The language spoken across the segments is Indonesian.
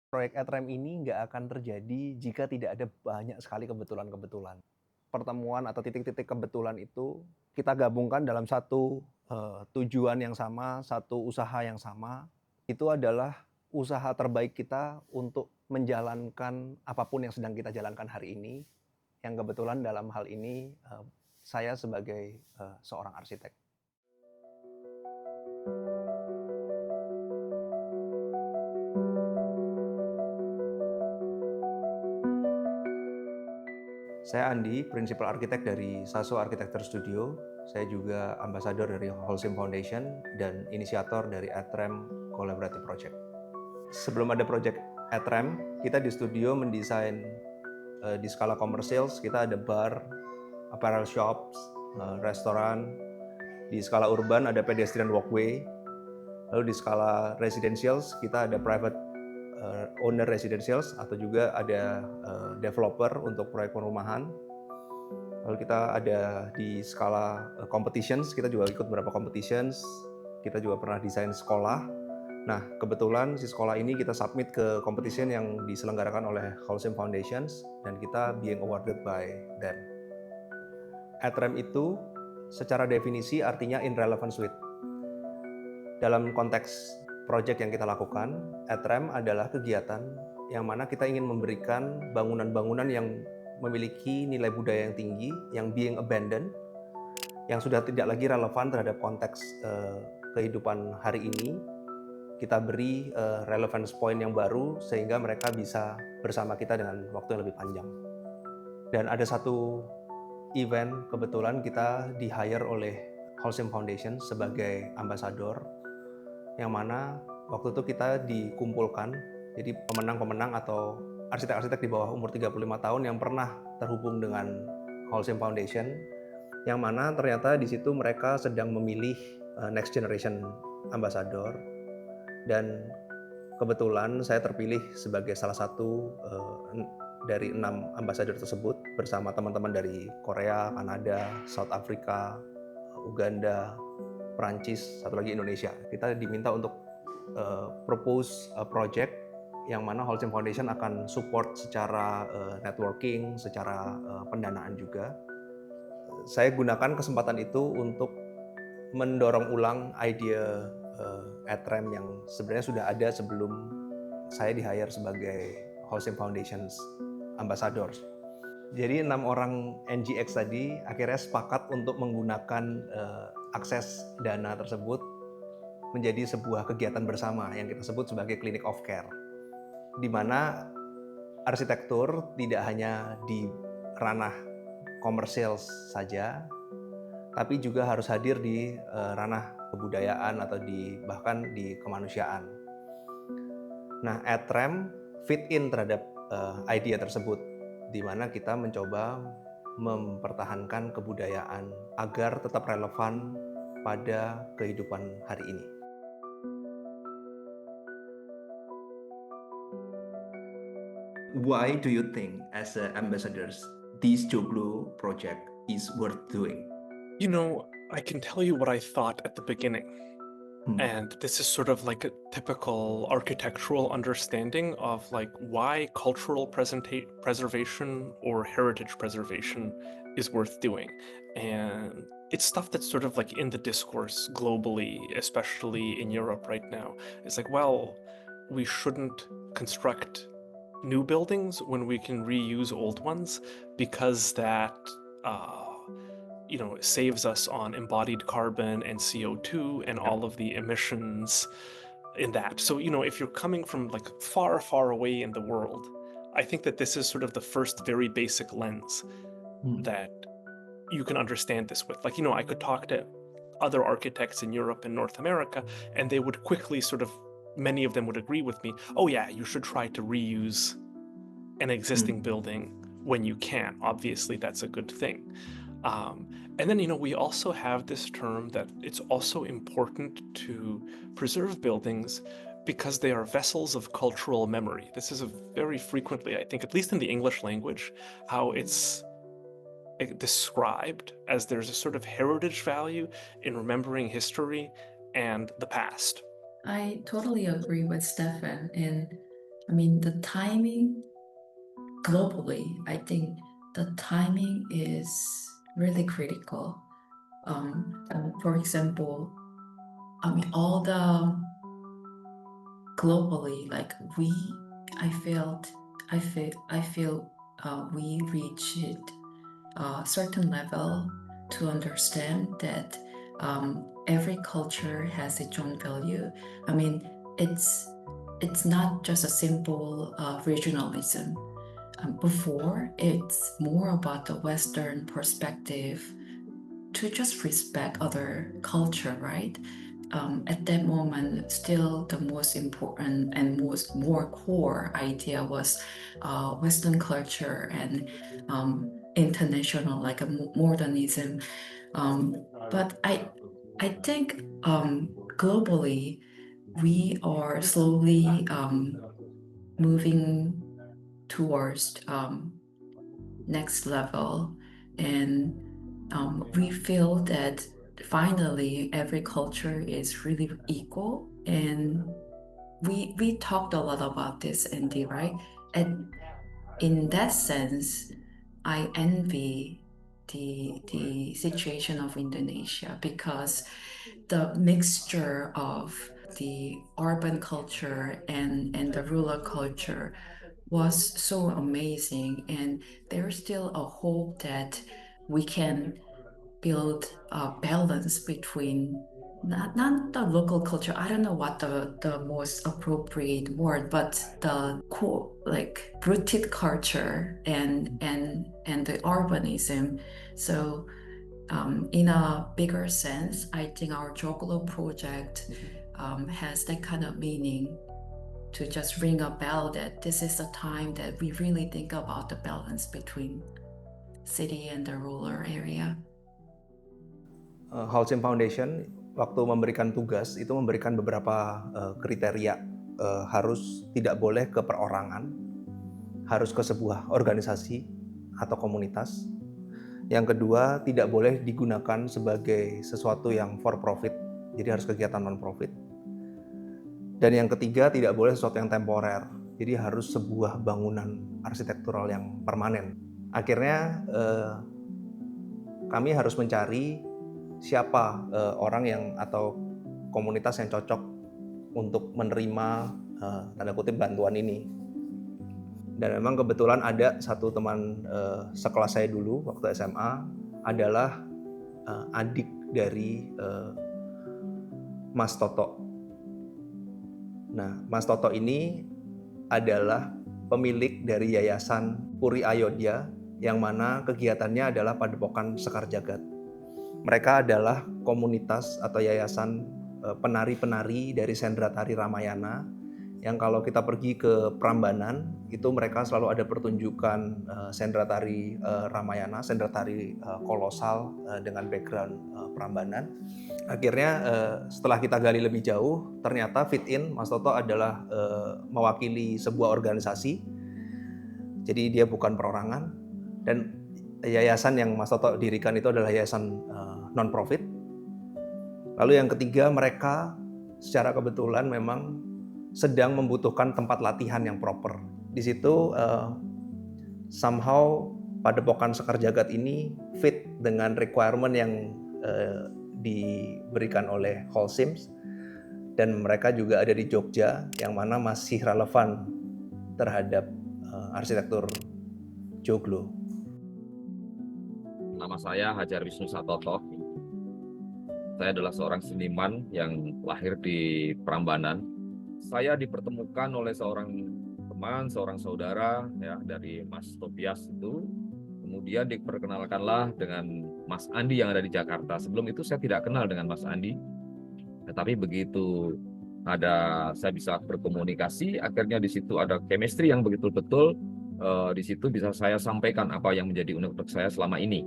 Proyek ETREM ini nggak akan terjadi jika tidak ada banyak sekali kebetulan-kebetulan. Pertemuan atau titik-titik kebetulan itu kita gabungkan dalam satu, tujuan yang sama, satu usaha yang sama. Itu adalah usaha terbaik kita untuk menjalankan apapun yang sedang kita jalankan hari ini, yang kebetulan dalam hal ini, saya sebagai, seorang arsitek. Saya Andi, Principal Architect dari Saso Architecture Studio. Saya juga ambasador dari Holcim Foundation dan inisiator dari ETREM Collaborative Project. Sebelum ada project ETREM, kita di studio mendesain di skala komersial, kita ada bar, apparel shops, restoran. Di skala urban ada pedestrian walkway. Lalu di skala residentials kita ada private owner residentials atau juga ada developer untuk proyek perumahan. Lalu kita ada di skala competitions, kita juga ikut beberapa competitions. Kita juga pernah desain sekolah. Nah, kebetulan si sekolah ini kita submit ke competition yang diselenggarakan oleh Holcim Foundations dan kita being awarded by them. ETREM itu secara definisi artinya in relevance with. Dalam konteks proyek yang kita lakukan, ETREM adalah kegiatan yang mana kita ingin memberikan bangunan-bangunan yang memiliki nilai budaya yang tinggi, yang being abandoned, yang sudah tidak lagi relevan terhadap konteks kehidupan hari ini. Kita beri relevance point yang baru sehingga mereka bisa bersama kita dengan waktu yang lebih panjang. Dan ada satu event, kebetulan kita di-hire oleh Holcim Foundation sebagai ambasador, yang mana waktu itu kita dikumpulkan, jadi pemenang-pemenang atau arsitek-arsitek di bawah umur 35 tahun yang pernah terhubung dengan Holcim Foundation, yang mana ternyata di situ mereka sedang memilih next generation ambassador, dan kebetulan saya terpilih sebagai salah satu dari 6 ambasador tersebut bersama teman-teman dari Korea, Kanada, South Africa, Uganda, Perancis, satu lagi Indonesia. Kita diminta untuk propose a project yang mana Holcim Foundation akan support secara networking, secara pendanaan juga. Saya gunakan kesempatan itu untuk mendorong ulang ide ETREM yang sebenarnya sudah ada sebelum saya di-hire sebagai Holcim Foundation's ambassador. Jadi 6 orang NGX tadi akhirnya sepakat untuk menggunakan akses dana tersebut menjadi sebuah kegiatan bersama yang kita sebut sebagai Clinic of Care, di mana arsitektur tidak hanya di ranah komersial saja, tapi juga harus hadir di ranah kebudayaan atau bahkan di kemanusiaan. Nah, ETREM fit in terhadap idea tersebut, di mana kita mencoba mempertahankan kebudayaan agar tetap relevan pada kehidupan hari ini. Why do you think, as ambassadors, this Joglo project is worth doing? I can tell you what I thought at the beginning. And this is sort of like a typical architectural understanding of like why cultural preservation or heritage preservation is worth doing. And it's stuff that's sort of like in the discourse globally, especially in Europe right now. It's like, well, we shouldn't construct new buildings when we can reuse old ones because that saves us on embodied carbon and CO2 and all of the emissions in that. So, if you're coming from like far, far away in the world, I think that this is sort of the first very basic lens that you can understand this with. Like, I could talk to other architects in Europe and North America, and they would quickly many of them would agree with me, oh yeah, you should try to reuse an existing building when you can. Obviously, that's a good thing. And then, we also have this term that it's also important to preserve buildings because they are vessels of cultural memory. This is a very frequently, I think, at least in the English language, how it's described as there's a sort of heritage value in remembering history and the past. I totally agree with Stefan. And I mean, the timing globally, I think the timing is really critical. For example, I mean, all the globally, like I feel we reached a certain level to understand that every culture has its own value. I mean, it's not just a simple regionalism. Before, it's more about the Western perspective to just respect other culture, right? At that moment, still the most important and more core idea was Western culture and international, like a modernism. But I think globally we are slowly moving towards next level, and we feel that finally every culture is really equal. And we talked a lot about this, Andy, right? And in that sense, I envy the situation of Indonesia, because the mixture of the urban culture and the rural culture was so amazing. And there's still a hope that we can build a balance between not the local culture. I don't know what the most appropriate word, but the core, like rooted culture and the urbanism. So in a bigger sense, I think our Joglo project has that kind of meaning, to just ring a bell that this is a time that we really think about the balance between city and the rural area. Holcim Foundation waktu memberikan tugas itu memberikan beberapa kriteria. Harus tidak boleh ke perorangan, harus ke sebuah organisasi atau komunitas. Yang kedua, tidak boleh digunakan sebagai sesuatu yang for profit, jadi harus kegiatan non profit. Dan yang ketiga, tidak boleh sesuatu yang temporer, jadi harus sebuah bangunan arsitektural yang permanen. Akhirnya kami harus mencari siapa orang yang atau komunitas yang cocok untuk menerima tanda kutip bantuan ini. Dan memang kebetulan ada satu teman sekelas saya dulu waktu SMA adalah adik dari Mas Toto. Nah, Mas Toto ini adalah pemilik dari Yayasan Puri Ayodhya, yang mana kegiatannya adalah Padepokan Sekar Jagad. Mereka adalah komunitas atau yayasan penari-penari dari Sendra Tari Ramayana, yang kalau kita pergi ke Prambanan, itu mereka selalu ada pertunjukan Sendra Tari Ramayana, Sendra Tari kolosal dengan background Prambanan. Akhirnya setelah kita gali lebih jauh, ternyata fit in Mas Toto adalah mewakili sebuah organisasi, jadi dia bukan perorangan. Dan yayasan yang Mas Toto dirikan itu adalah yayasan non-profit. Lalu yang ketiga, mereka secara kebetulan memang sedang membutuhkan tempat latihan yang proper. Di situ somehow Padepokan Sekar Jagad ini fit dengan requirement yang diberikan oleh Holcim, dan mereka juga ada di Jogja, yang mana masih relevan terhadap arsitektur Joglo. Nama saya Hajar Wisnu Satoto. Saya adalah seorang seniman yang lahir di Prambanan. Saya dipertemukan oleh seorang teman, seorang saudara ya dari Mas Tobias itu. Kemudian diperkenalkanlah dengan Mas Andi yang ada di Jakarta. Sebelum itu saya tidak kenal dengan Mas Andi. Tetapi begitu saya bisa berkomunikasi, akhirnya di situ ada chemistry yang betul-betul di situ bisa saya sampaikan apa yang menjadi unek-unek saya selama ini.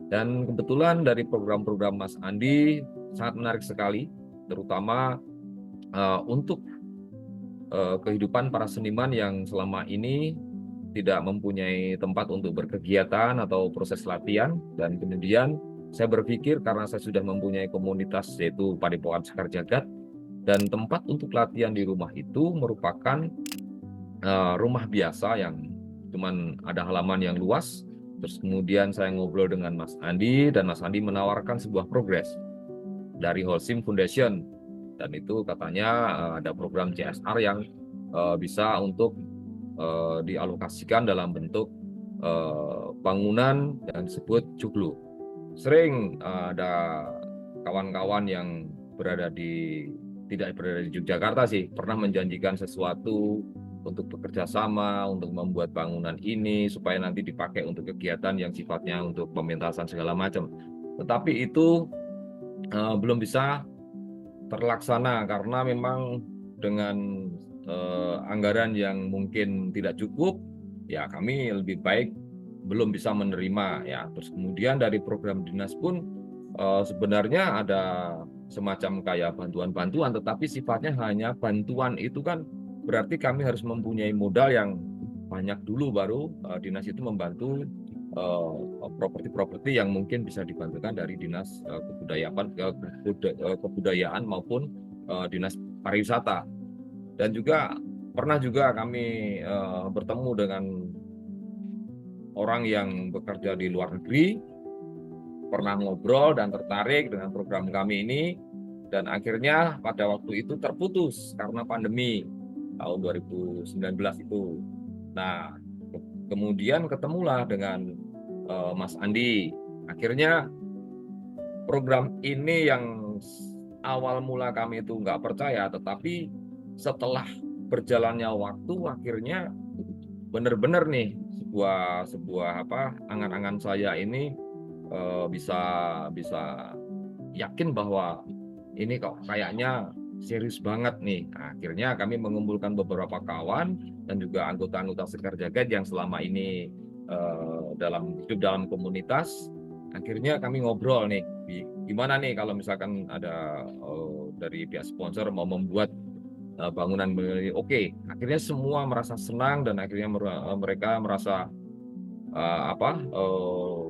Dan kebetulan dari program-program Mas Andi sangat menarik sekali, terutama untuk kehidupan para seniman yang selama ini tidak mempunyai tempat untuk berkegiatan atau proses latihan. Dan kemudian saya berpikir karena saya sudah mempunyai komunitas yaitu Padepokan Sekar Jagad, dan tempat untuk latihan di rumah itu merupakan rumah biasa yang cuman ada halaman yang luas. Terus kemudian saya ngobrol dengan Mas Andi, dan Mas Andi menawarkan sebuah progres dari Holcim Foundation, dan itu katanya ada program CSR yang bisa untuk dialokasikan dalam bentuk bangunan yang disebut joglo. Sering ada kawan-kawan yang tidak berada di Yogyakarta sih, pernah menjanjikan sesuatu untuk bekerja sama, untuk membuat bangunan ini supaya nanti dipakai untuk kegiatan yang sifatnya untuk pementasan segala macam. Tetapi itu belum bisa terlaksana karena memang dengan anggaran yang mungkin tidak cukup, ya kami lebih baik belum bisa menerima ya. Terus kemudian dari program dinas pun sebenarnya ada semacam kayak bantuan-bantuan, tetapi sifatnya hanya bantuan. Itu kan berarti kami harus mempunyai modal yang banyak dulu baru dinas itu membantu properti-properti yang mungkin bisa dibantukan dari dinas kebudayaan maupun dinas pariwisata. Dan juga pernah juga kami bertemu dengan orang yang bekerja di luar negeri, pernah ngobrol dan tertarik dengan program kami ini, dan akhirnya pada waktu itu terputus karena pandemi tahun 2019 itu. Nah, kemudian ketemulah dengan Mas Andi. Akhirnya program ini yang awal mula kami itu nggak percaya, tetapi setelah berjalannya waktu akhirnya benar-benar nih sebuah angan-angan saya ini bisa yakin bahwa ini kok kayaknya serius banget nih. Nah, akhirnya kami mengumpulkan beberapa kawan dan juga anggota-anggota Sekar Jagad yang selama ini hidup dalam komunitas. Akhirnya kami ngobrol nih, gimana nih kalau misalkan ada dari pihak sponsor mau membuat bangunan. Oke, akhirnya semua merasa senang dan akhirnya mereka merasa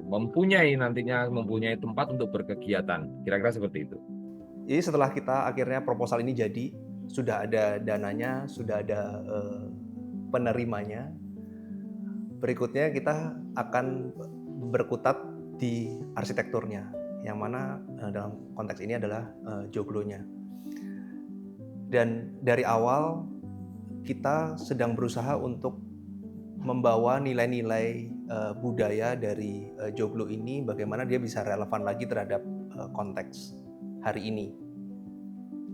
mempunyai tempat untuk berkegiatan. Kira-kira seperti itu. Jadi setelah kita akhirnya proposal ini jadi, sudah ada dananya, sudah ada penerimanya. Berikutnya kita akan berkutat di arsitekturnya, yang mana dalam konteks ini adalah joglonya. Dan dari awal kita sedang berusaha untuk membawa nilai-nilai budaya dari joglo ini, bagaimana dia bisa relevan lagi terhadap konteks hari ini.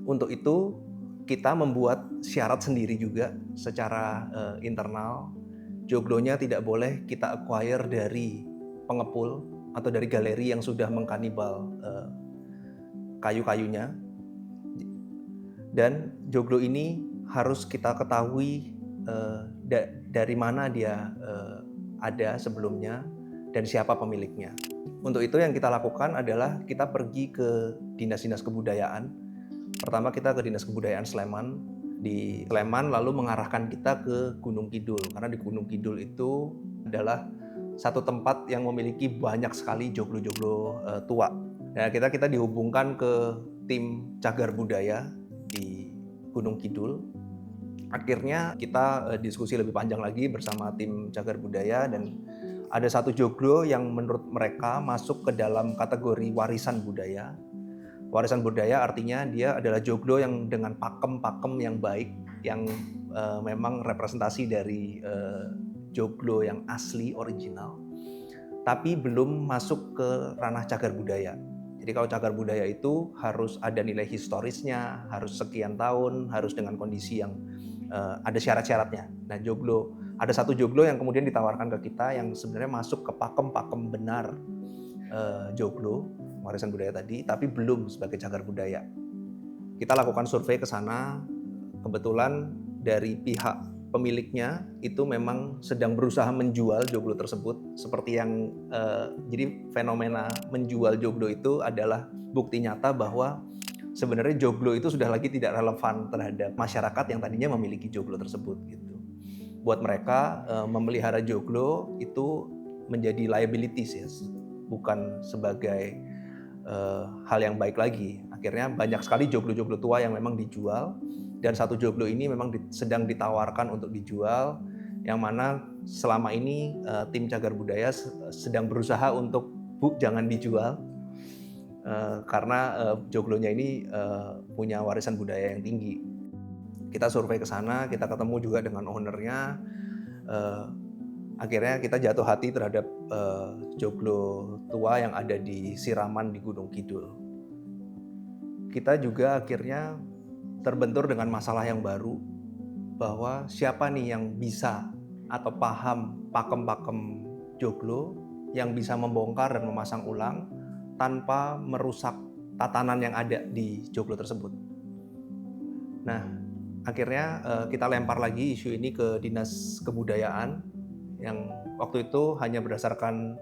Untuk itu kita membuat syarat sendiri juga secara internal. Joglonya tidak boleh kita acquire dari pengepul atau dari galeri yang sudah mengkanibal kayu-kayunya. Dan joglo ini harus kita ketahui dari mana dia ada sebelumnya dan siapa pemiliknya. Untuk itu yang kita lakukan adalah kita pergi ke dinas-dinas kebudayaan. Pertama kita ke Dinas Kebudayaan Sleman. Di Sleman lalu mengarahkan kita ke Gunung Kidul, karena di Gunung Kidul itu adalah satu tempat yang memiliki banyak sekali joglo-joglo tua. Nah, kita dihubungkan ke tim cagar budaya di Gunung Kidul. Akhirnya kita diskusi lebih panjang lagi bersama tim cagar budaya, dan ada satu joglo yang menurut mereka masuk ke dalam kategori warisan budaya. Warisan budaya artinya dia adalah joglo yang dengan pakem-pakem yang baik, yang memang representasi dari joglo yang asli, original, tapi belum masuk ke ranah cagar budaya. Jadi kalau cagar budaya itu harus ada nilai historisnya, harus sekian tahun, harus dengan kondisi yang ada syarat-syaratnya. Nah, ada satu joglo yang kemudian ditawarkan ke kita yang sebenarnya masuk ke pakem-pakem benar joglo warisan budaya tadi, tapi belum sebagai cagar budaya. Kita lakukan survei ke sana, kebetulan dari pihak pemiliknya itu memang sedang berusaha menjual joglo tersebut. Seperti yang jadi fenomena menjual joglo itu adalah bukti nyata bahwa sebenarnya joglo itu sudah lagi tidak relevan terhadap masyarakat yang tadinya memiliki joglo tersebut gitu. Buat mereka memelihara joglo itu menjadi liabilities ya, bukan sebagai hal yang baik lagi. Akhirnya banyak sekali joglo-joglo tua yang memang dijual, Dan satu joglo ini memang sedang ditawarkan untuk dijual, yang mana selama ini tim Cagar Budaya sedang berusaha untuk jangan dijual, karena joglonya ini punya warisan budaya yang tinggi. Kita survei ke sana, kita ketemu juga dengan ownernya. Akhirnya kita jatuh hati terhadap joglo tua yang ada di Siraman di Gunung Kidul. Kita juga akhirnya terbentur dengan masalah yang baru, bahwa siapa nih yang bisa atau paham pakem-pakem joglo yang bisa membongkar dan memasang ulang tanpa merusak tatanan yang ada di joglo tersebut. Nah, akhirnya kita lempar lagi isu ini ke Dinas Kebudayaan, yang waktu itu hanya berdasarkan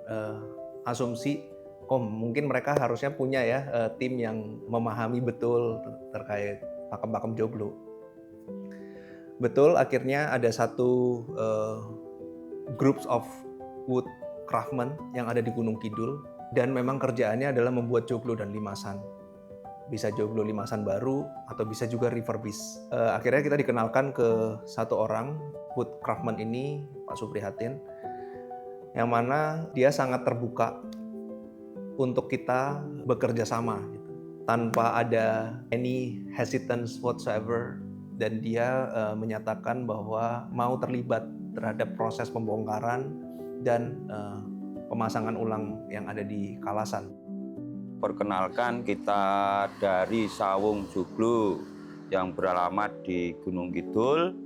asumsi, mungkin mereka harusnya punya ya tim yang memahami betul terkait pakem-pakem joglo. Betul, akhirnya ada satu groups of wood craftsmen yang ada di Gunung Kidul, dan memang kerjaannya adalah membuat joglo dan limasan. Bisa joglo limasan baru atau bisa juga refurbish. Akhirnya kita dikenalkan ke satu orang wood craftsman ini, Pak Suprihatin, yang mana dia sangat terbuka untuk kita bekerja sama gitu, tanpa ada any hesitance whatsoever, dan dia menyatakan bahwa mau terlibat terhadap proses pembongkaran dan pemasangan ulang yang ada di Kalasan. Perkenalkan, kita dari Sawung Joglo yang beralamat di Gunung Kidul,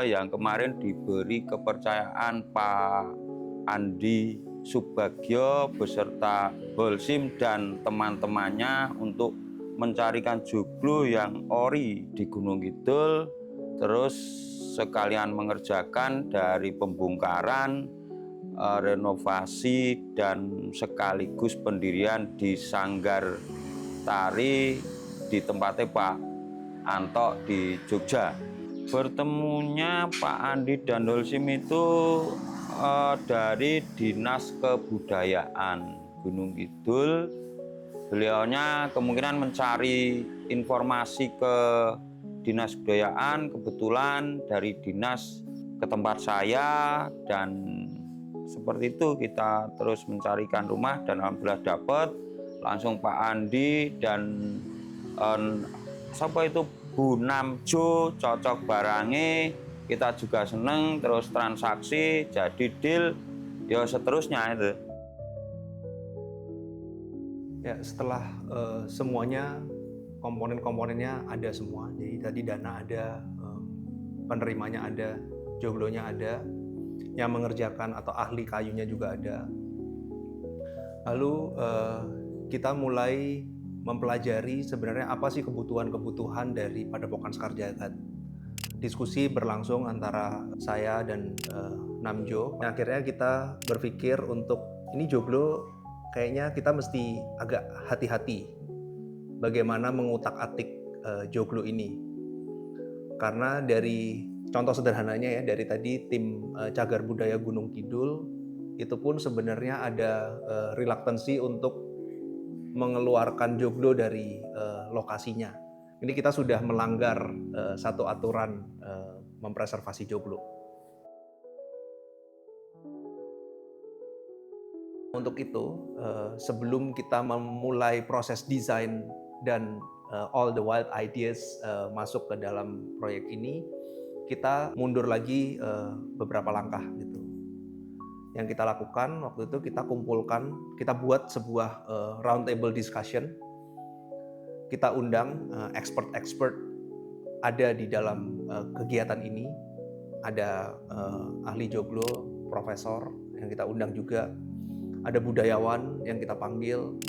yang kemarin diberi kepercayaan Pak Andi Subagio beserta Holcim dan teman-temannya untuk mencarikan joglo yang ori di Gunung Kidul, terus sekalian mengerjakan dari pembongkaran, renovasi, dan sekaligus pendirian di sanggar tari di tempatnya Pak Anto di Jogja. Bertemunya Pak Andi dan Holcim itu dari Dinas Kebudayaan Gunung Kidul. Beliaunya kemungkinan mencari informasi ke Dinas Kebudayaan, kebetulan dari dinas ke tempat saya, dan seperti itu kita terus mencarikan rumah dan alhamdulillah dapat. Langsung Pak Andi dan siapa itu Bu Namjo cocok barangnya, kita juga seneng, terus transaksi jadi deal, ya seterusnya itu. Ya, setelah semuanya komponen-komponennya ada semua, jadi tadi dana ada, penerimanya ada, joglonya ada, yang mengerjakan atau ahli kayunya juga ada. Lalu kita mulai mempelajari sebenarnya apa sih kebutuhan-kebutuhan dari Padepokan Sekar Jagad. Diskusi berlangsung antara saya dan Namjo. Akhirnya kita berpikir untuk ini joglo kayaknya kita mesti agak hati-hati bagaimana mengutak-atik joglo ini. Karena dari contoh sederhananya ya, dari tadi tim Cagar Budaya Gunung Kidul itu pun sebenarnya ada reluctancy untuk mengeluarkan joglo dari lokasinya. Ini kita sudah melanggar satu aturan mempreservasi joglo. Untuk itu, sebelum kita memulai proses desain dan all the wild ideas masuk ke dalam proyek ini, kita mundur lagi beberapa langkah gitu. Yang kita lakukan waktu itu kita kumpulkan, kita buat sebuah round table discussion. Kita undang expert-expert ada di dalam kegiatan ini. Ada ahli joglo, profesor yang kita undang juga. Ada budayawan yang kita panggil.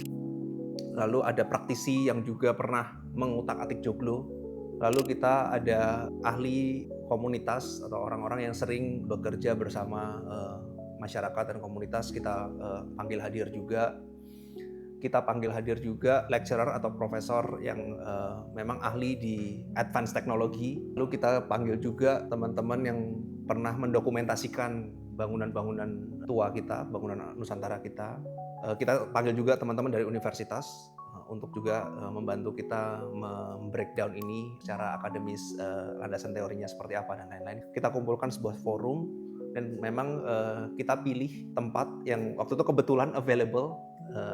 Lalu ada praktisi yang juga pernah mengutak-atik joglo. Lalu kita ada ahli komunitas atau orang-orang yang sering bekerja bersama masyarakat dan komunitas, kita panggil hadir juga. Kita panggil hadir juga lecturer atau profesor yang memang ahli di advanced technology. Lalu kita panggil juga teman-teman yang pernah mendokumentasikan bangunan-bangunan tua kita, bangunan Nusantara kita. Kita panggil juga teman-teman dari universitas untuk juga membantu kita breakdown ini secara akademis, landasan teorinya seperti apa dan lain-lain. Kita kumpulkan sebuah forum dan memang kita pilih tempat yang waktu itu kebetulan available,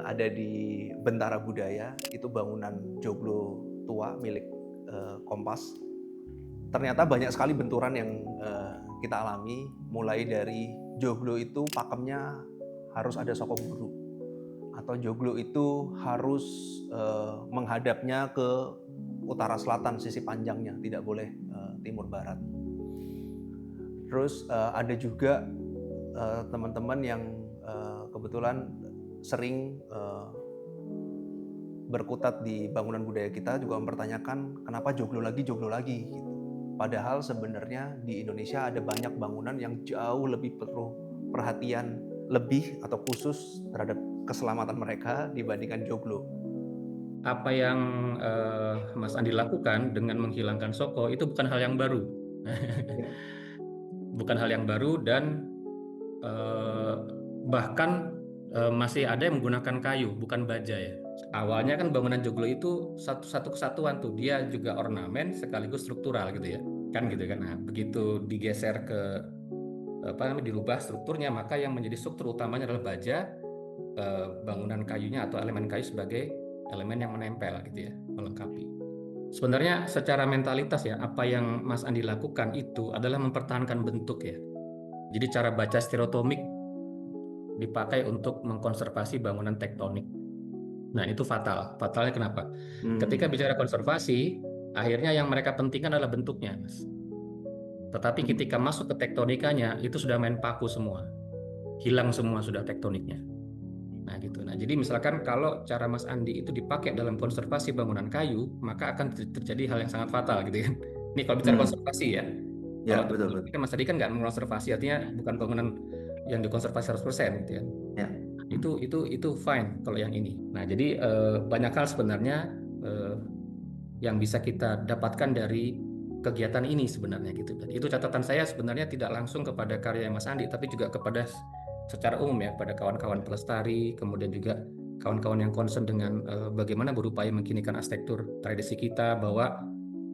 ada di Bentara Budaya, itu bangunan joglo tua milik Kompas. Ternyata banyak sekali benturan yang kita alami, mulai dari joglo itu pakemnya harus ada sokong guru, atau joglo itu harus menghadapnya ke utara selatan sisi panjangnya, tidak boleh timur barat. Terus ada juga teman-teman yang kebetulan sering berkutat di bangunan budaya kita juga mempertanyakan kenapa joglo lagi gitu. Padahal sebenarnya di Indonesia ada banyak bangunan yang jauh lebih perlu perhatian lebih atau khusus terhadap keselamatan mereka dibandingkan joglo. Apa yang Mas Andi lakukan dengan menghilangkan soko itu bukan hal yang baru. Bukan hal yang baru, dan bahkan masih ada yang menggunakan kayu, bukan baja ya. Awalnya kan bangunan joglo itu satu kesatuan tuh, dia juga ornamen sekaligus struktural gitu ya, kan gitu kan. Nah, begitu digeser ke dirubah strukturnya, maka yang menjadi struktur utamanya adalah baja, bangunan kayunya atau elemen kayu sebagai elemen yang menempel gitu ya, melengkapi. Sebenarnya secara mentalitas ya, apa yang Mas Andi lakukan itu adalah mempertahankan bentuk ya. Jadi cara baca stereotomik dipakai untuk mengkonservasi bangunan tektonik. Nah, itu fatal. Fatalnya kenapa? Ketika bicara konservasi, akhirnya yang mereka pentingkan adalah bentuknya, Mas. Tetapi ketika masuk ke tektonikanya, itu sudah main paku semua. Hilang semua sudah tektoniknya. Nah, gitu. Nah, jadi misalkan kalau cara Mas Andi itu dipakai dalam konservasi bangunan kayu, maka akan terjadi hal yang sangat fatal gitu kan. Ini kalau bicara konservasi ya. Ya, Kalau betul. Mas Andi kan nggak mengonservasi, artinya bukan bangunan yang dikonservasi 100% gitu kan. Ya. Itu fine kalau yang ini. Nah, jadi banyak hal sebenarnya yang bisa kita dapatkan dari kegiatan ini sebenarnya gitu. Dan itu catatan saya sebenarnya tidak langsung kepada karya Mas Andi, tapi juga kepada secara umum ya, pada kawan-kawan pelestari, kemudian juga kawan-kawan yang concern dengan bagaimana berupaya mengkinikan arsitektur tradisi kita, bahwa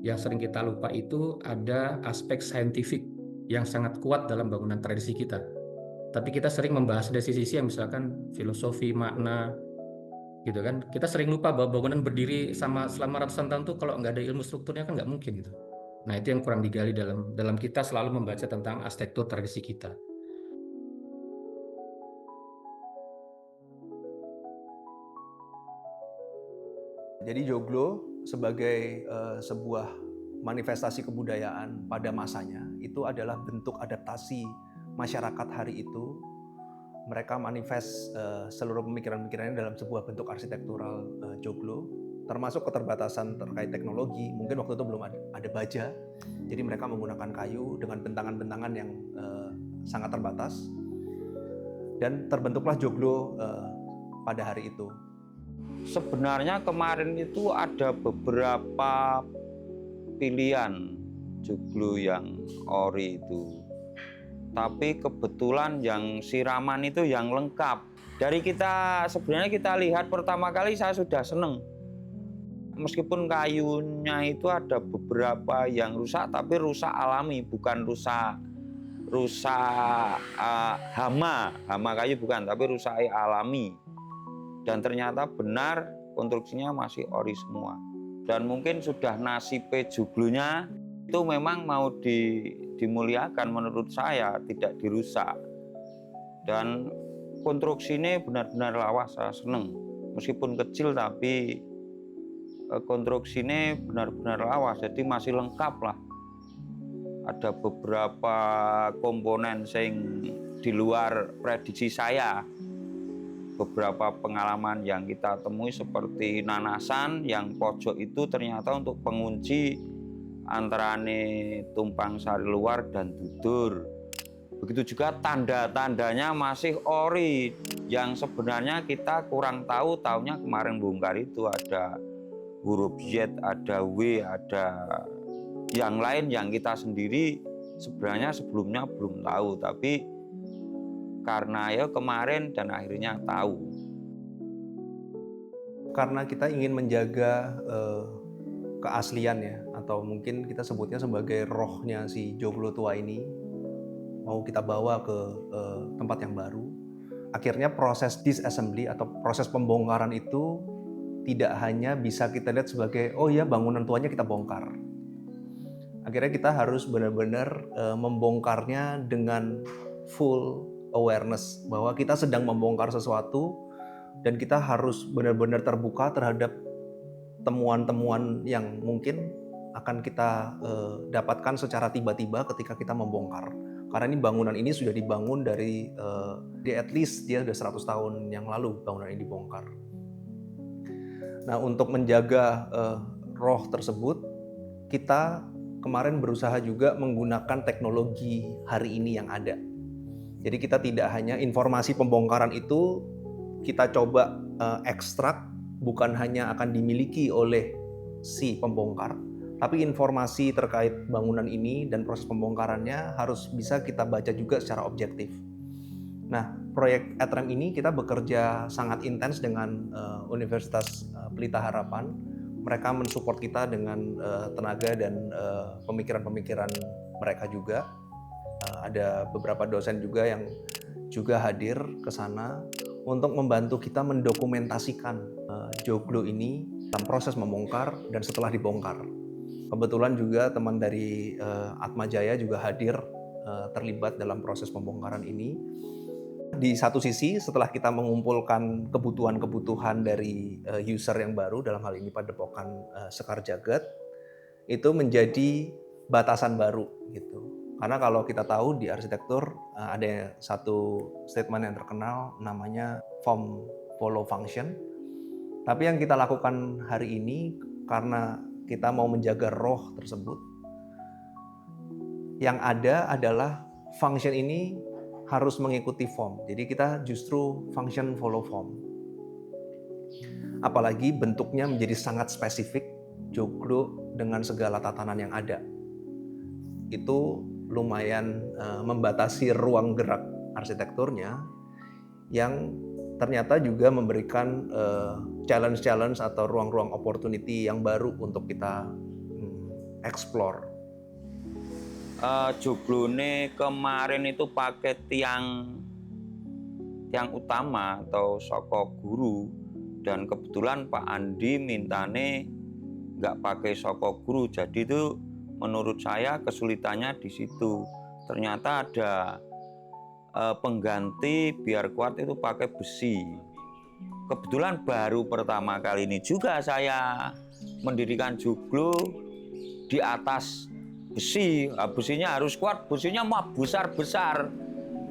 yang sering kita lupa itu ada aspek saintifik yang sangat kuat dalam bangunan tradisi kita. Tapi kita sering membahas dari sisi yang misalkan filosofi, makna, gitu kan. Kita sering lupa bahwa bangunan berdiri selama ratusan tahun tuh kalau nggak ada ilmu strukturnya kan nggak mungkin gitu. Nah, itu yang kurang digali dalam kita selalu membaca tentang arsitektur tradisi kita. Jadi joglo sebagai sebuah manifestasi kebudayaan pada masanya itu adalah bentuk adaptasi masyarakat hari itu. Mereka manifest seluruh pemikiran-pemikirannya dalam sebuah bentuk arsitektural joglo, termasuk keterbatasan terkait teknologi. Mungkin waktu itu belum ada baja, jadi mereka menggunakan kayu dengan bentangan-bentangan yang sangat terbatas, dan terbentuklah joglo pada hari itu. Sebenarnya kemarin itu ada beberapa pilihan joglo yang ori itu. Tapi kebetulan yang siraman itu yang lengkap. Dari sebenarnya kita lihat pertama kali saya sudah seneng. Meskipun kayunya itu ada beberapa yang rusak, tapi rusak alami, bukan rusak hama kayu bukan, tapi rusak alami. Dan ternyata benar konstruksinya masih ori semua. Dan mungkin sudah nasib joglonya itu memang mau dimuliakan, menurut saya tidak dirusak. Dan konstruksi ini benar-benar lawas, saya seneng. Meskipun kecil tapi konstruksi ini benar-benar lawas, jadi masih lengkap lah. Ada beberapa komponen yang di luar prediksi saya. Beberapa pengalaman yang kita temui seperti nanasan yang pojok itu ternyata untuk pengunci antarane tumpang sari luar dan dudur. Begitu juga tanda-tandanya masih ori, yang sebenarnya kita kurang taunya kemarin bongkar itu ada huruf Z, ada W, ada yang lain yang kita sendiri sebenarnya sebelumnya belum tahu, tapi karena ya kemarin dan akhirnya tahu. karena kita ingin menjaga keaslian ya, atau mungkin kita sebutnya sebagai rohnya si joglo tua ini, mau kita bawa ke tempat yang baru. Akhirnya proses disassembly atau proses pembongkaran itu tidak hanya bisa kita lihat sebagai oh ya bangunan tuanya kita bongkar. Akhirnya kita harus benar-benar membongkarnya dengan full awareness bahwa kita sedang membongkar sesuatu dan kita harus benar-benar terbuka terhadap temuan-temuan yang mungkin akan kita dapatkan secara tiba-tiba ketika kita membongkar. Karena ini bangunan ini sudah dibangun dari at least dia sudah 100 tahun yang lalu bangunan ini dibongkar. Nah, untuk menjaga roh tersebut, kita kemarin berusaha juga menggunakan teknologi hari ini yang ada. Jadi kita tidak hanya informasi pembongkaran itu kita coba ekstrak, bukan hanya akan dimiliki oleh si pembongkar, tapi informasi terkait bangunan ini dan proses pembongkarannya harus bisa kita baca juga secara objektif. Nah, proyek ATREM ini kita bekerja sangat intens dengan Universitas Pelita Harapan. Mereka mensupport kita dengan tenaga dan pemikiran-pemikiran mereka juga. Ada beberapa dosen juga yang juga hadir ke sana untuk membantu kita mendokumentasikan joglo ini dalam proses membongkar dan setelah dibongkar. Kebetulan juga teman dari Atma Jaya juga hadir terlibat dalam proses pembongkaran ini. Di satu sisi setelah kita mengumpulkan kebutuhan-kebutuhan dari user yang baru, dalam hal ini Padepokan Sekar Jagad, itu menjadi batasan baru gitu. Karena kalau kita tahu di arsitektur ada satu statement yang terkenal namanya form follow function. Tapi yang kita lakukan hari ini karena kita mau menjaga roh tersebut, yang ada adalah function ini harus mengikuti form. Jadi kita justru function follow form. Apalagi bentuknya menjadi sangat spesifik, joglo dengan segala tatanan yang ada. Itu lumayan membatasi ruang gerak arsitekturnya yang ternyata juga memberikan challenge-challenge atau ruang-ruang opportunity yang baru untuk kita explore. Joglone kemarin itu pakai tiang utama atau soko guru, dan kebetulan Pak Andi mintane nggak pakai soko guru, jadi itu menurut saya kesulitannya di situ. Ternyata ada pengganti biar kuat itu pakai besi. Kebetulan baru pertama kali ini juga saya mendirikan joglo di atas besi. Besinya harus kuat, besinya mah besar-besar.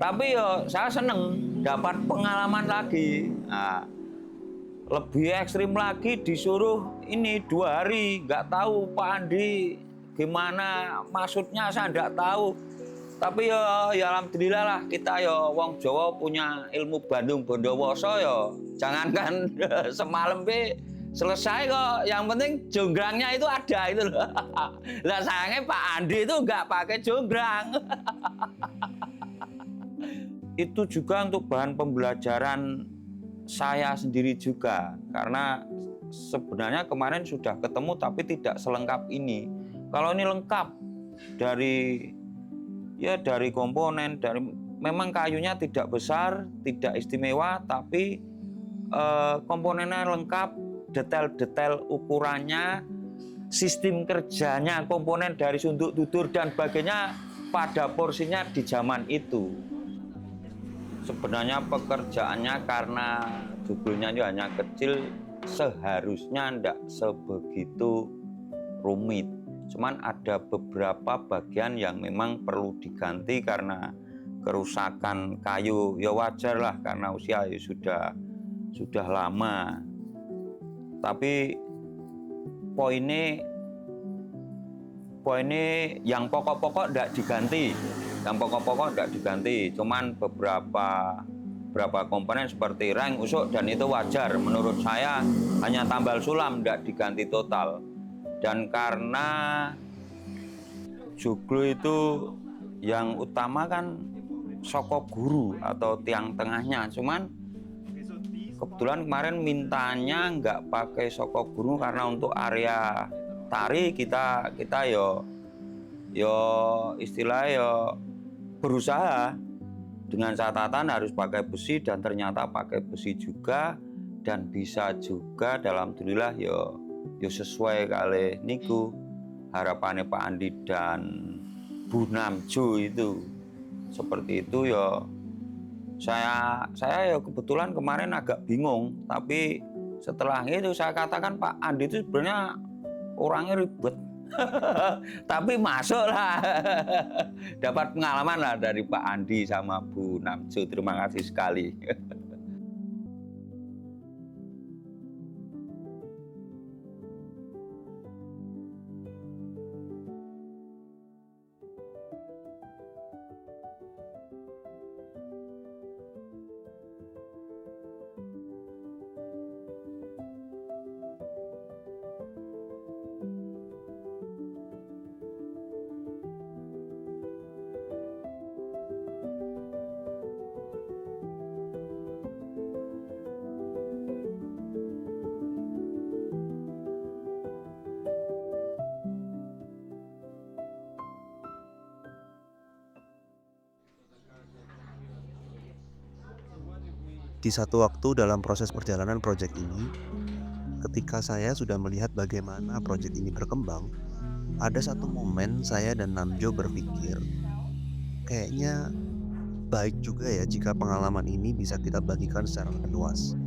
Tapi yo saya seneng dapat pengalaman lagi. Nah, lebih ekstrim lagi disuruh ini 2 hari, nggak tahu Pak Andi gimana maksudnya, saya nggak tahu. Tapi ya alhamdulillah lah, kita ya wong Jawa punya ilmu Bandung Bondowoso ya. Jangankan semalam selesai kok, yang penting jonggrangnya itu ada itu loh. Lah sayangnya Pak Andi itu nggak pakai jonggrang. Itu juga untuk bahan pembelajaran saya sendiri juga, karena sebenarnya kemarin sudah ketemu tapi tidak selengkap ini. Kalau ini lengkap dari komponen, memang kayunya tidak besar, tidak istimewa, tapi komponennya lengkap, detail-detail ukurannya, sistem kerjanya, komponen dari sunduk tutur dan sebagainya pada porsinya di zaman itu. Sebenarnya pekerjaannya karena joglonya itu hanya kecil, seharusnya tidak sebegitu rumit. Cuman ada beberapa bagian yang memang perlu diganti karena kerusakan kayu. Ya wajar lah karena usia ya sudah lama. Tapi poinnya yang pokok-pokok tidak diganti. Yang pokok-pokok tidak diganti. Cuman beberapa komponen seperti reng, usuk dan itu wajar. Menurut saya hanya tambal sulam, tidak diganti total. Dan karena joglo itu yang utama kan soko guru atau tiang tengahnya, cuman kebetulan kemarin mintanya nggak pakai Soko Gunung karena untuk area tari kita yo istilah yo berusaha dengan catatan harus pakai besi dan ternyata pakai besi juga dan bisa juga dalam alhamdulillah yo sesuai kali niku harapannya Pak Andi dan Bu Namjo itu seperti itu yo. Saya ya kebetulan kemarin agak bingung, tapi setelah itu saya katakan Pak Andi itu sebenarnya orangnya ribet. Tapi masuk lah. Dapat pengalaman lah dari Pak Andi sama Bu Namjo. Terima kasih sekali. Di satu waktu dalam proses perjalanan proyek ini, ketika saya sudah melihat bagaimana proyek ini berkembang, ada satu momen saya dan Namjo berpikir, kayaknya baik juga ya jika pengalaman ini bisa kita bagikan secara lebih luas.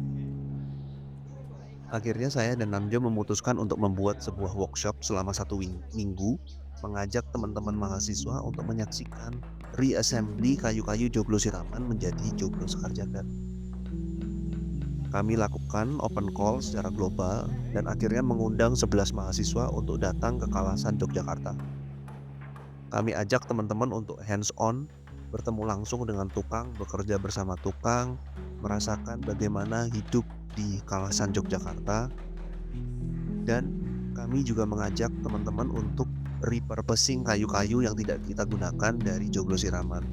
Akhirnya saya dan Namjo memutuskan untuk membuat sebuah workshop selama 1 minggu, mengajak teman-teman mahasiswa untuk menyaksikan reassembly kayu-kayu joglo siraman menjadi joglo Sekar Jagad. Kami lakukan open call secara global dan akhirnya mengundang 11 mahasiswa untuk datang ke Kalasan Yogyakarta. Kami ajak teman-teman untuk hands on, bertemu langsung dengan tukang, bekerja bersama tukang, merasakan bagaimana hidup di Kalasan Yogyakarta. Dan kami juga mengajak teman-teman untuk repurposing kayu-kayu yang tidak kita gunakan dari joglo siraman.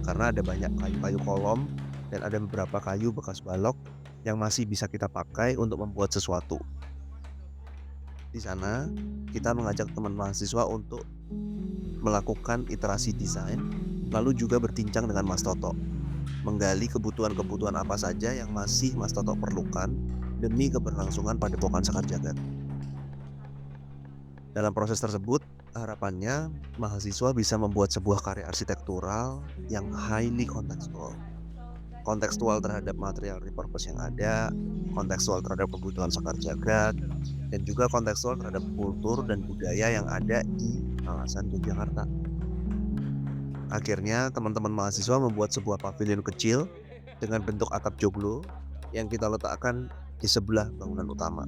Karena ada banyak kayu-kayu kolom dan ada beberapa kayu bekas balok yang masih bisa kita pakai untuk membuat sesuatu. Di sana, kita mengajak teman mahasiswa untuk melakukan iterasi desain, lalu juga berbincang dengan Mas Toto, menggali kebutuhan-kebutuhan apa saja yang masih Mas Toto perlukan demi keberlangsungan Padepokan Sekar Jagad. Dalam proses tersebut, harapannya mahasiswa bisa membuat sebuah karya arsitektural yang highly kontekstual. Kontekstual terhadap material repurpose yang ada, kontekstual terhadap kebutuhan Sekar Jagad, dan juga kontekstual terhadap kultur dan budaya yang ada di Kalasan Yogyakarta. Akhirnya teman-teman mahasiswa membuat sebuah pavilion kecil dengan bentuk atap joglo yang kita letakkan di sebelah bangunan utama.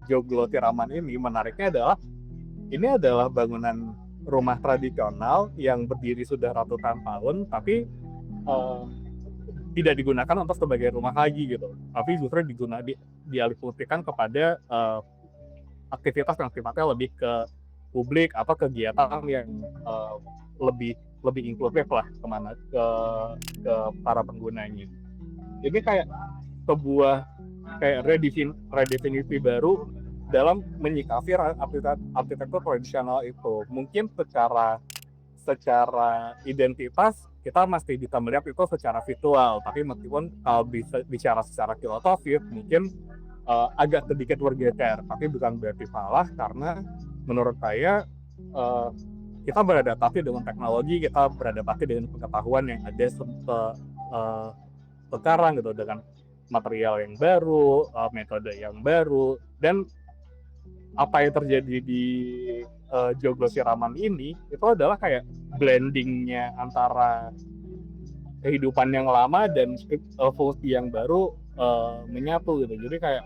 Joglo Tiraman ini menariknya adalah ini adalah bangunan rumah tradisional yang berdiri sudah ratusan tahun, tapi tidak digunakan untuk sebagai rumah lagi gitu. Tapi justru dialihfungsikan kepada aktivitas yang sifatnya lebih ke publik, apa kegiatan yang lebih inklusif lah ke para penggunanya. Ini kayak sebuah redefinisi baru dalam menyikapi arsitektur tradisional itu. Mungkin secara identitas kita masih bisa melihat itu secara visual, tapi meskipun kalau bisa bicara secara filosofis mungkin agak sedikit bergeser, tapi bukan berarti salah, karena menurut saya kita beradaptasi dengan teknologi, kita beradaptasi dengan pengetahuan yang ada sekarang gitu, dengan material yang baru, metode yang baru, dan apa yang terjadi di Joglo Siraman ini itu adalah kayak blendingnya antara kehidupan yang lama dan fungsi yang baru menyatu gitu. Jadi kayak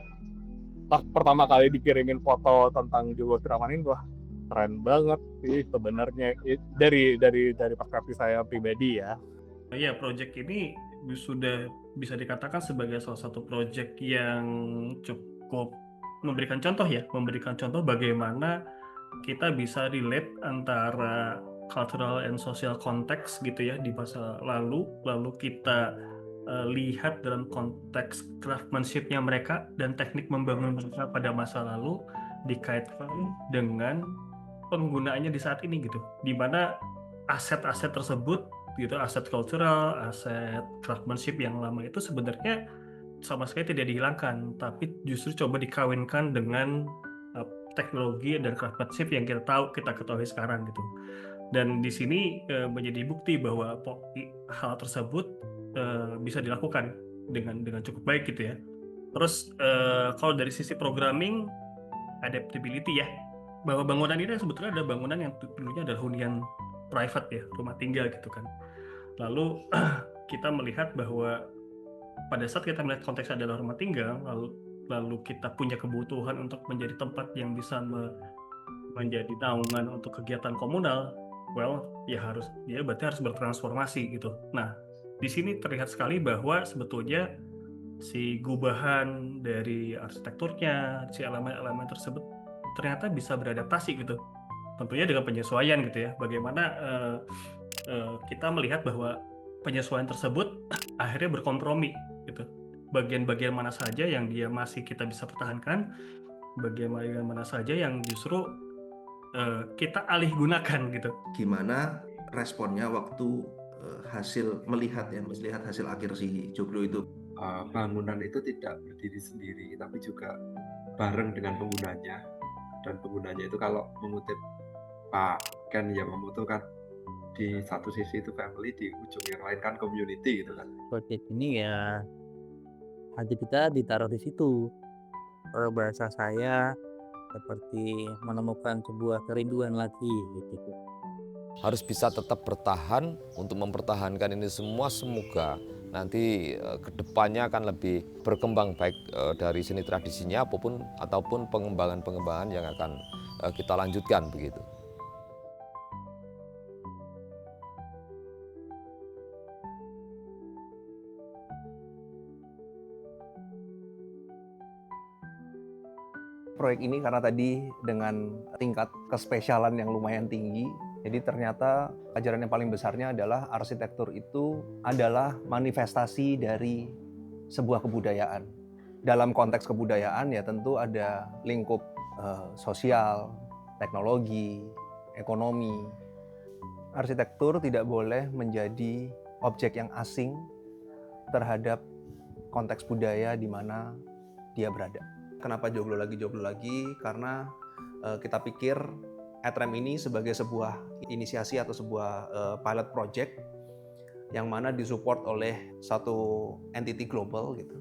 pertama kali dikirimin foto tentang Joglo Siraman ini, wah keren banget sih sebenarnya dari perspektif saya pribadi ya. Iya, proyek ini sudah bisa dikatakan sebagai salah satu proyek yang cukup memberikan contoh bagaimana kita bisa relate antara cultural and social context gitu ya di masa lalu kita lihat dalam konteks craftsmanship-nya mereka dan teknik membangun mereka pada masa lalu dikaitkan dengan penggunaannya di saat ini gitu, di mana aset-aset tersebut gitu, aset cultural, aset craftsmanship yang lama itu sebenarnya sama sekali tidak dihilangkan, tapi justru coba dikawinkan dengan teknologi dan craftsmanship yang kita ketahui sekarang gitu. Dan di sini menjadi bukti bahwa hal tersebut bisa dilakukan dengan cukup baik gitu ya. Terus kalau dari sisi programming, adaptability ya, bahwa bangunan ini sebetulnya ada bangunan yang dulunya adalah hunian private ya, rumah tinggal gitu kan. Lalu kita melihat bahwa pada saat kita melihat konteksnya adalah rumah tinggal, lalu kita punya kebutuhan untuk menjadi tempat yang bisa menjadi naungan untuk kegiatan komunal, berarti harus bertransformasi gitu. Nah, di sini terlihat sekali bahwa sebetulnya si gubahan dari arsitekturnya, si elemen-elemen tersebut ternyata bisa beradaptasi gitu. Tentunya dengan penyesuaian gitu ya. Bagaimana kita melihat bahwa penyesuaian tersebut akhirnya berkompromi gitu. Bagian-bagian mana saja yang dia masih kita bisa pertahankan, bagian mana saja yang justru kita alih gunakan gitu. Gimana responnya waktu melihat hasil akhir si Joglo itu? Bangunan itu tidak berdiri sendiri, tapi juga bareng dengan penggunanya. Dan penggunanya itu kalau mengutip Pak Ken Yamamoto kan, di satu sisi itu family, di ujung yang lain kan community gitu kan. Project ini ya hati kita ditaruh di situ. Kalau bahasa saya seperti menemukan sebuah kerinduan lagi gitu. Harus bisa tetap bertahan untuk mempertahankan ini semua. Semoga nanti kedepannya akan lebih berkembang baik dari seni tradisinya ataupun pengembangan yang akan kita lanjutkan begitu. Proyek ini karena tadi dengan tingkat kespesialan yang lumayan tinggi, jadi ternyata ajaran yang paling besarnya adalah arsitektur itu adalah manifestasi dari sebuah kebudayaan. Dalam konteks kebudayaan ya tentu ada lingkup sosial, teknologi, ekonomi. Arsitektur tidak boleh menjadi objek yang asing terhadap konteks budaya di mana dia berada. Kenapa Joglo lagi? Karena kita pikir ATREM ini sebagai sebuah inisiasi atau sebuah pilot project yang mana disupport oleh satu entity global gitu.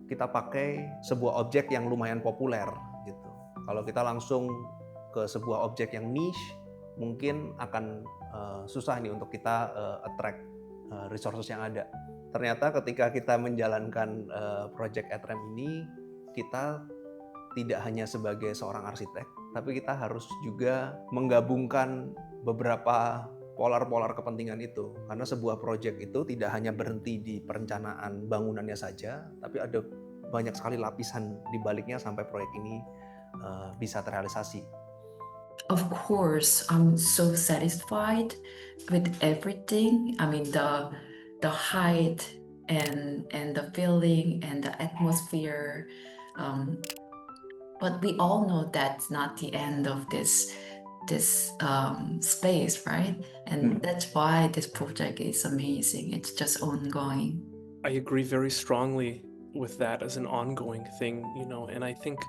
Kita pakai sebuah objek yang lumayan populer gitu. Kalau kita langsung ke sebuah objek yang niche, mungkin akan susah nih untuk kita attract resources yang ada. Ternyata ketika kita menjalankan project ATREM ini, kita tidak hanya sebagai seorang arsitek, tapi kita harus juga menggabungkan beberapa polar-polar kepentingan itu. Karena sebuah proyek itu tidak hanya berhenti di perencanaan bangunannya saja, tapi ada banyak sekali lapisan di baliknya sampai proyek ini bisa terrealisasi. Of course, I'm so satisfied with everything. I mean, the height and the feeling and the atmosphere. But we all know that's not the end of this space, right? And that's why this project is amazing. It's just ongoing. I agree very strongly with that as an ongoing thing, and I think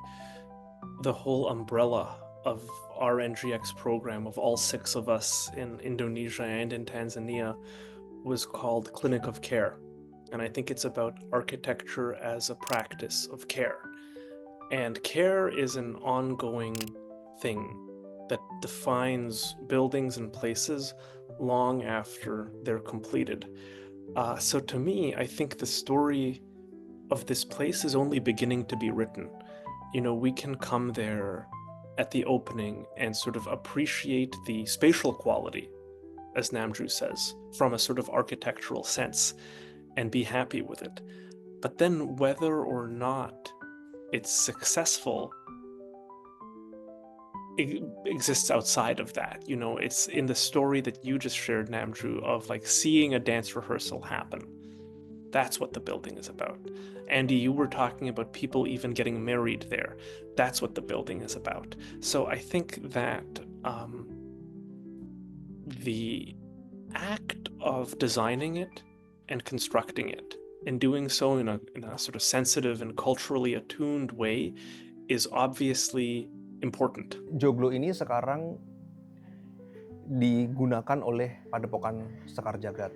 the whole umbrella of our NGX program, of all 6 of us in Indonesia and in Tanzania, was called Clinic of Care. And I think it's about architecture as a practice of care. And care is an ongoing thing that defines buildings and places long after they're completed. So to me, I think the story of this place is only beginning to be written. We can come there at the opening and sort of appreciate the spatial quality, as Namju says, from a sort of architectural sense, and be happy with it. But then whether or not it's successful, it exists outside of that. It's in the story that you just shared, Namju, of like seeing a dance rehearsal happen. That's what the building is about. Andy, you were talking about people even getting married there. That's what the building is about. So I think that the act of designing it and constructing it, and doing so in a sort of sensitive and culturally attuned way, is obviously important. Joglo ini sekarang digunakan oleh Padepokan Sekar Jagad,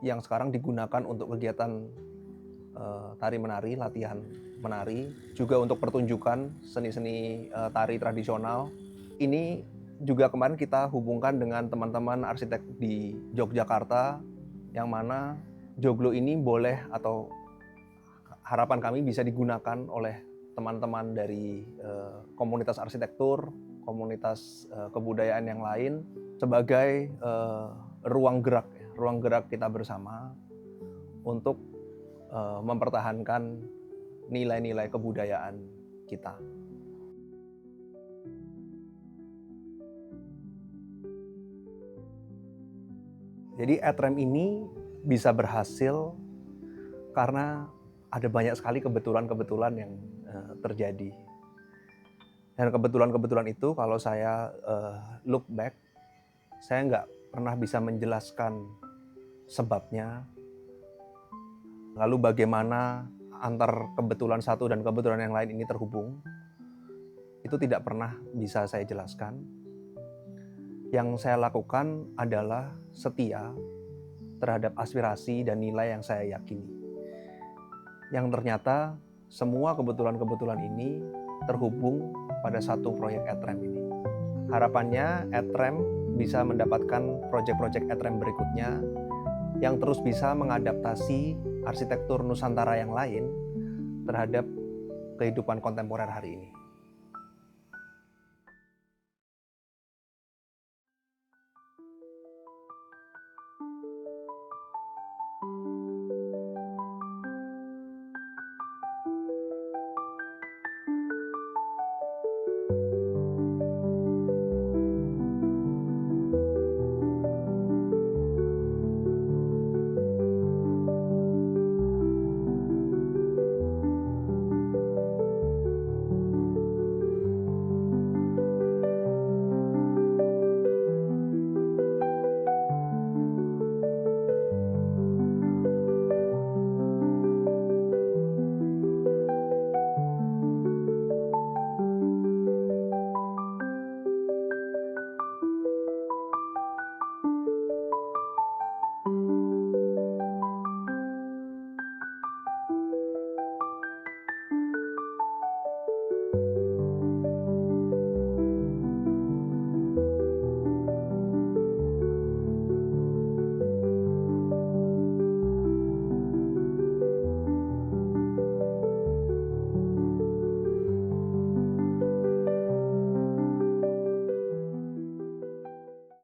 yang sekarang digunakan untuk kegiatan tari menari, latihan menari, juga untuk pertunjukan seni-seni tari tradisional. Ini juga kemarin kita hubungkan dengan teman-teman arsitek di Yogyakarta, yang mana Joglo ini boleh, atau harapan kami bisa digunakan oleh teman-teman dari komunitas arsitektur, komunitas kebudayaan yang lain sebagai ruang gerak kita bersama untuk mempertahankan nilai-nilai kebudayaan kita. Jadi ATREM ini bisa berhasil karena ada banyak sekali kebetulan-kebetulan yang terjadi. Dan kebetulan-kebetulan itu kalau saya look back, saya nggak pernah bisa menjelaskan sebabnya. Lalu bagaimana antar kebetulan satu dan kebetulan yang lain ini terhubung, itu tidak pernah bisa saya jelaskan. Yang saya lakukan adalah setia terhadap aspirasi dan nilai yang saya yakini. Yang ternyata semua kebetulan-kebetulan ini terhubung pada satu proyek ATREM ini. Harapannya ATREM bisa mendapatkan proyek-proyek ATREM berikutnya yang terus bisa mengadaptasi arsitektur Nusantara yang lain terhadap kehidupan kontemporer hari ini.